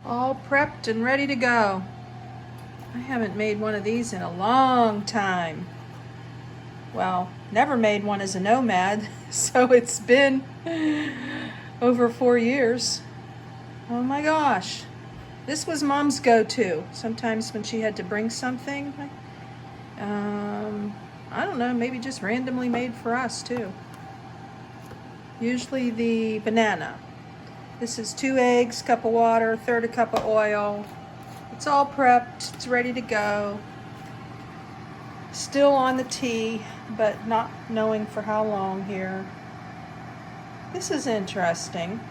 all prepped and ready to go. I haven't made one of these in a long time. Well, never made one as a nomad, so it's been over 4 years. Oh my gosh. This was Mom's go-to. Sometimes when she had to bring something, I don't know, maybe just randomly made for us too. Usually the banana. This is 2 eggs, cup of water, 1/3 a cup of oil. It's all prepped, it's ready to go. Still on the tea, but not knowing for how long here. This is interesting.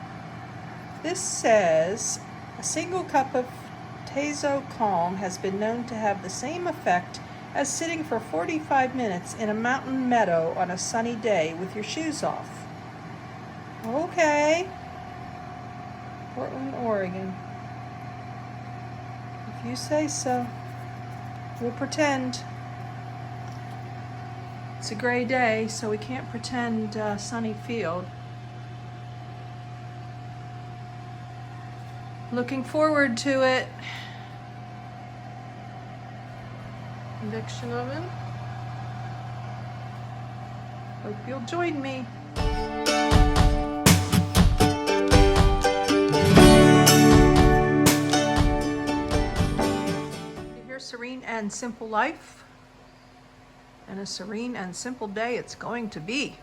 This says, a single cup of Tazo Calm has been known to have the same effect as sitting for 45 minutes in a mountain meadow on a sunny day with your shoes off. Okay. Portland, Oregon. If you say so. We'll pretend. It's a gray day, so we can't pretend sunny field. Looking forward to it. Induction oven. Hope you'll join me. Here's Serene and Simple Life. And a serene and simple day it's going to be.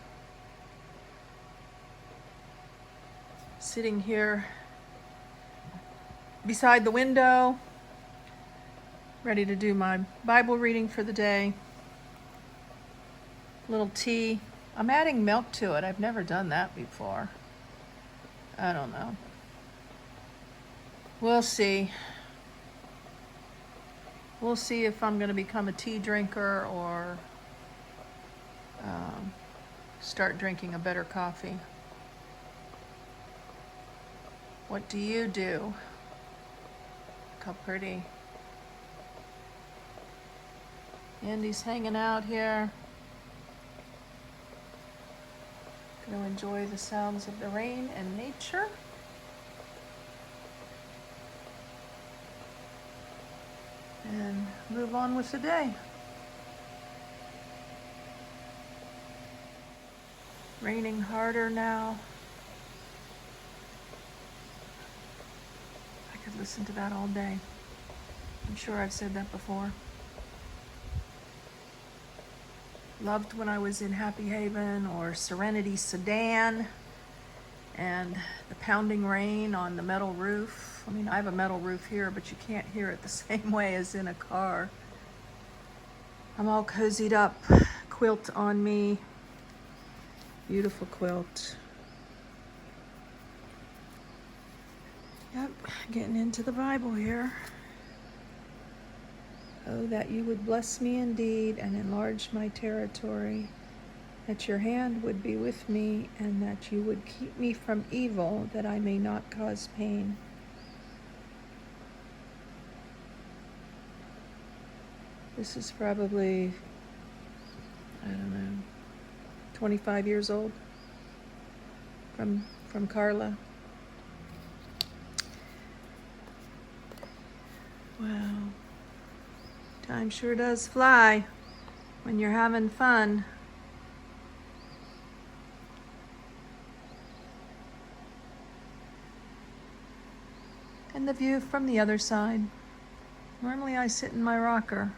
Sitting here beside the window, ready to do my Bible reading for the day. Little tea. I'm adding milk to it. I've never done that before. I don't know. We'll see. We'll see if I'm going to become a tea drinker or start drinking a better coffee. What do you do? Look how pretty. Andy's hanging out here. Gonna enjoy the sounds of the rain and nature. And move on with the day. Raining harder now. I could listen to that all day. I'm sure I've said that before. Loved when I was in Happy Haven or Serenity Sedan and the pounding rain on the metal roof. I mean, I have a metal roof here, but you can't hear it the same way as in a car. I'm all cozied up, quilt on me. Beautiful quilt. Yep, getting into the Bible here. Oh, that you would bless me indeed and enlarge my territory, that your hand would be with me, and that you would keep me from evil, that I may not cause pain. This is probably, I don't know, 25 years old from Carla. Wow. Time sure does fly when you're having fun. And the view from the other side. Normally I sit in my rocker.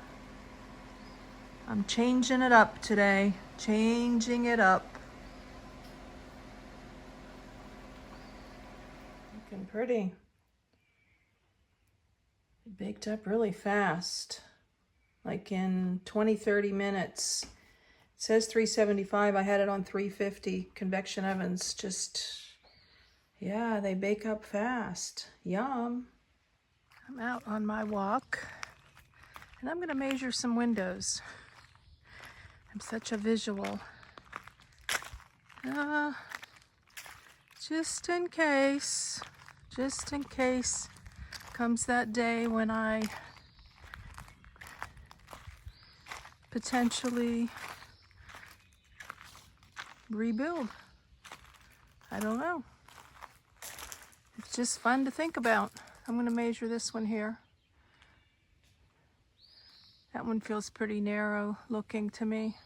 I'm changing it up today. Changing it up. Looking pretty. It baked up really fast. Like in 20-30 minutes. It says 375. I had it on 350. Convection ovens just, yeah, they bake up fast. Yum. I'm out on my walk and I'm gonna measure some windows. I'm such a visual. Just in case comes that day when I potentially rebuild. I don't know. It's just fun to think about. I'm going to measure this one here. That one feels pretty narrow looking to me.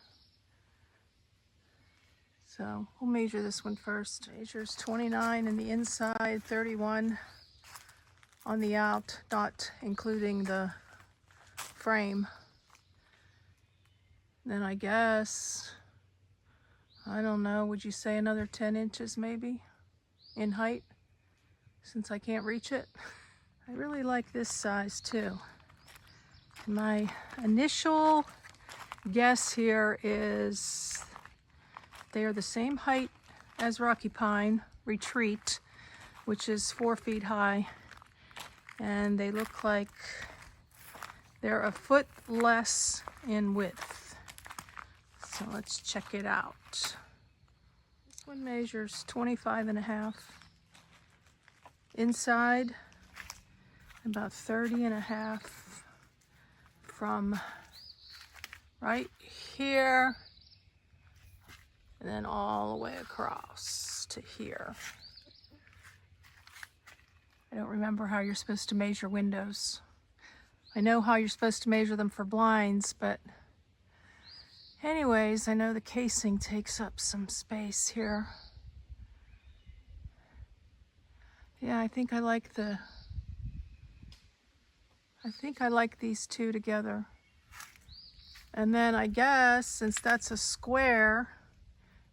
So we'll measure this one first. Measures 29 in the inside, 31 on the out, not including the frame. Then I guess, I don't know, would you say another 10 inches maybe in height, since I can't reach it? I really like this size too. My initial guess here is they are the same height as Rocky Pine Retreat, which is 4 feet high, and they look like they're a foot less in width. So let's check it out. This one measures 25.5 inside, about 30.5 from right here and then all the way across to here. I don't remember how you're supposed to measure windows. I know how you're supposed to measure them for blinds, but anyways, I know the casing takes up some space here. Yeah, I think I like these two together. And then I guess, since that's a square,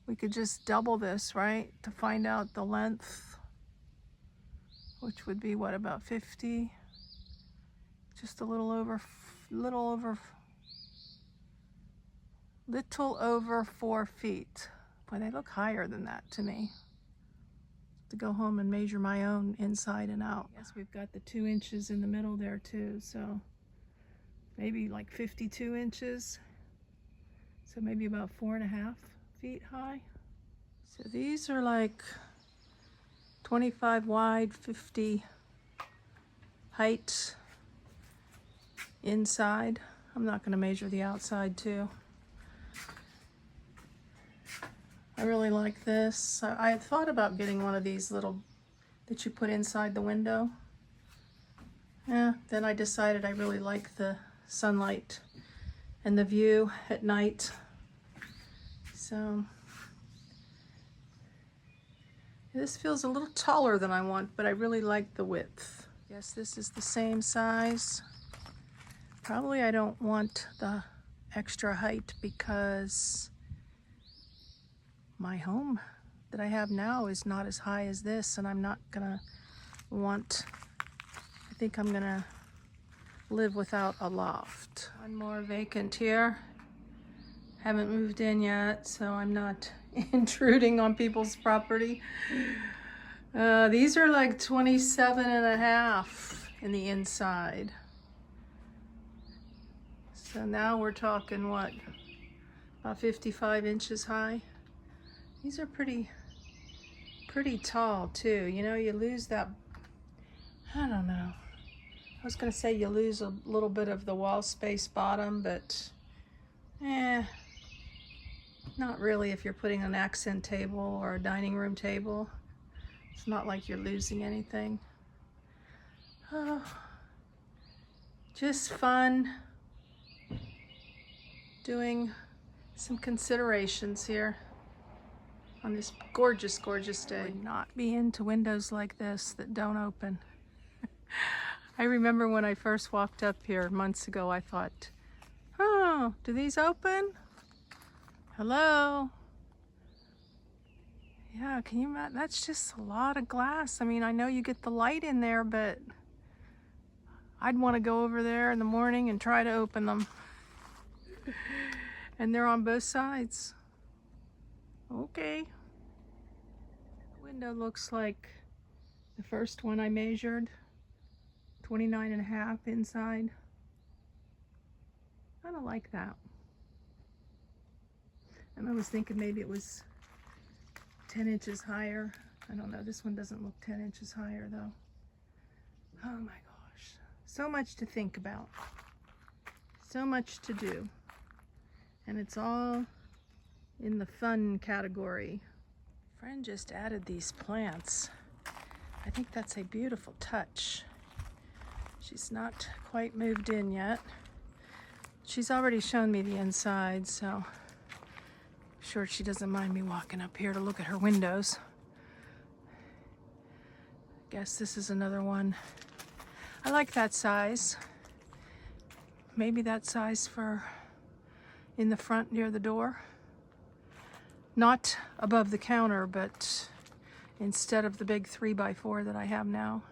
we could just double this, right? To find out the length, which would be what, about 50? Just a little over 4 feet. Boy, they look higher than that to me. To go home and measure my own inside and out. I guess we've got the 2 inches in the middle there too, so maybe like 52 inches. So maybe about 4.5 feet high. So these are like 25 wide, 50 height inside. I'm not going to measure the outside too. I really like this. I had thought about getting one of these little that you put inside the window. Then I decided I really like the sunlight and the view at night. So this feels a little taller than I want, but I really like the width. Yes, this is the same size. Probably I don't want the extra height because my home that I have now is not as high as this, and I'm not gonna want, I think I'm gonna live without a loft. One more vacant here. Haven't moved in yet, so I'm not intruding on people's property. These are like 27.5 in the inside. So now we're talking what, about 55 inches high. These are pretty tall too. You know, you lose that, I don't know. I was gonna say you lose a little bit of the wall space bottom, but not really if you're putting an accent table or a dining room table. It's not like you're losing anything. Oh, just fun doing some considerations here on this gorgeous, gorgeous day. I would not be into windows like this that don't open. I remember when I first walked up here months ago, I thought, oh, do these open? Hello? Yeah, can you imagine? That's just a lot of glass. I mean, I know you get the light in there, but I'd want to go over there in the morning and try to open them. And they're on both sides. Okay. The window looks like the first one I measured, 29.5 inside. I don't like that. And I was thinking maybe it was 10 inches higher. I don't know, this one doesn't look 10 inches higher though. Oh my gosh, so much to think about. So much to do. And it's all in the fun category. Friend just added these plants. I think that's a beautiful touch. She's not quite moved in yet. She's already shown me the inside, so I'm sure she doesn't mind me walking up here to look at her windows. Guess this is another one. I like that size. Maybe that size for in the front near the door. Not above the counter, but instead of the big 3x4 that I have now.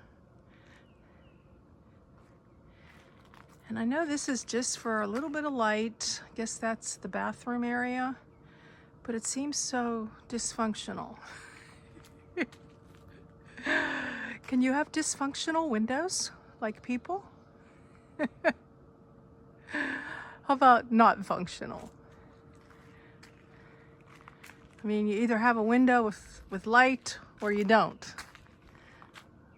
And I know this is just for a little bit of light. I guess that's the bathroom area, but it seems so dysfunctional. Can you have dysfunctional windows like people? How about not functional? I mean, you either have a window with light or you don't.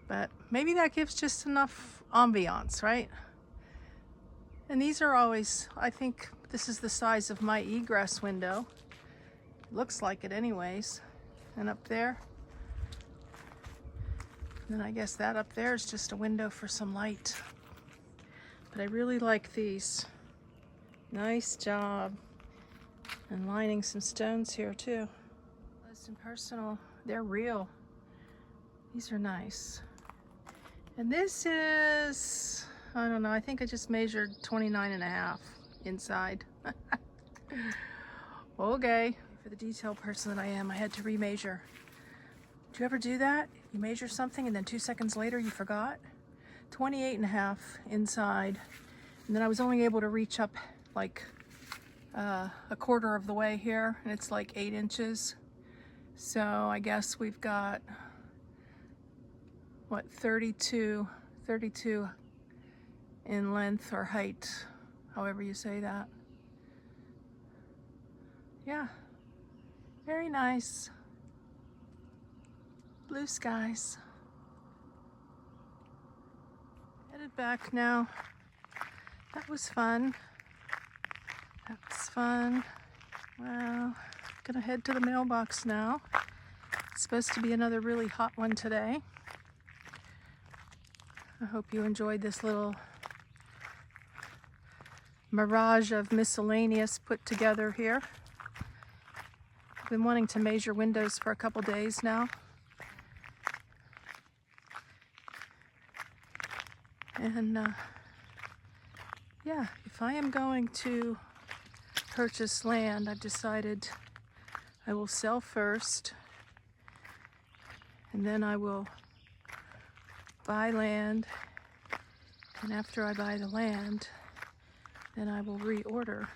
But maybe that gives just enough ambiance, right? And these are always, I think this is the size of my egress window. Looks like it anyways. And up there. And then I guess that up there is just a window for some light. But I really like these. Nice job. And lining some stones here too. Close and personal. They're real. These are nice. And this is, I don't know, I think I just measured 29.5 inside. Okay. For the detail person that I am, I had to remeasure. Do you ever do that? You measure something and then 2 seconds later you forgot? 28.5 inside. And then I was only able to reach up like a quarter of the way here, and it's like 8 inches. So I guess we've got, what, 32 in length or height, however you say that. Yeah, very nice. Blue skies. Headed back now. That was fun. That was fun. Well, gonna head to the mailbox now. It's supposed to be another really hot one today. I hope you enjoyed this little mirage of miscellaneous put together here. I've been wanting to measure windows for a couple days now. And yeah, if I am going to purchase land, I've decided I will sell first, and then I will buy land, and after I buy the land, then I will reorder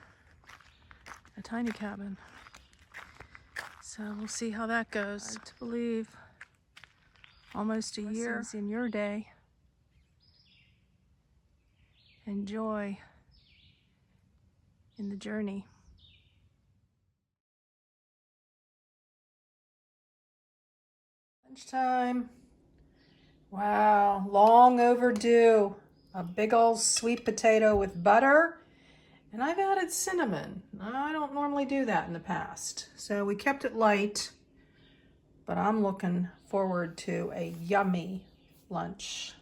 a tiny cabin. So we'll see how that goes. Hard to believe. Almost a year in your day. And joy in the journey. Lunchtime. Wow, long overdue. A big old sweet potato with butter. And I've added cinnamon. I don't normally do that in the past. So we kept it light, but I'm looking forward to a yummy lunch.